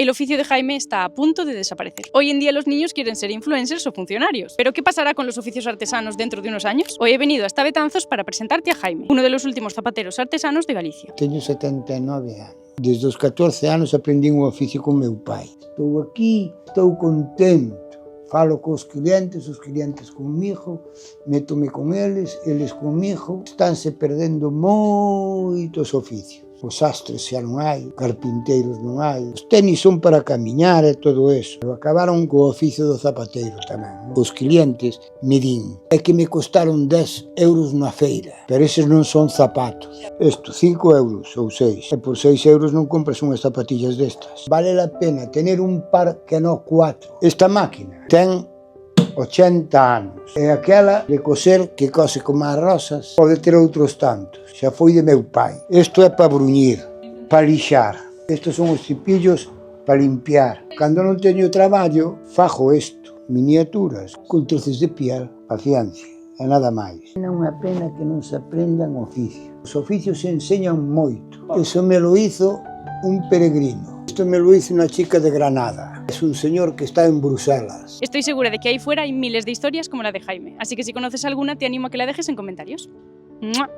El oficio de Jaime está a punto de desaparecer. Hoy en día los niños quieren ser influencers o funcionarios. ¿Pero qué pasará con los oficios artesanos dentro de unos años? Hoy he venido hasta Betanzos para presentarte a Jaime, uno de los últimos zapateros artesanos de Galicia. Teño 79 anos. Desde os 14 anos aprendín o oficio con meu pai. Estou aquí, estou contento. Falo cos clientes, os clientes comigo, métome con eles comigo. Estánse perdendo moitos oficios. Os sastres xa non hai, carpinteiros non hai. Os tenis son para camiñar e todo eso. Pero acabaron co oficio do zapateiro tamén. Os clientes me din, é que me costaron 10 euros na feira, pero eses non son zapatos. Isto, 5 euros ou 6. E por 6 euros non compras unhas zapatillas destas. Vale a pena tener un par que non 4. Esta máquina ten 80 anos. E aquela de coser que cose como as rosas pode ter outros tantos. Xa foi de meu pai. Isto é para bruñir, para lixar. Estes son os cipillos para limpiar. Cando non teño traballo, fago isto. Miniaturas con troces de piel, paciencia. E nada máis. Non é pena que non se aprendan oficio. Os oficios se enseñan moito. Eso me lo hizo un peregrino. Esto me lo hizo una chica de Granada. Es un señor que está en Bruselas. Estoy segura de que ahí fuera hay miles de historias como la de Jaime, así que si conoces alguna te animo a que la dejes en comentarios. ¡Mua!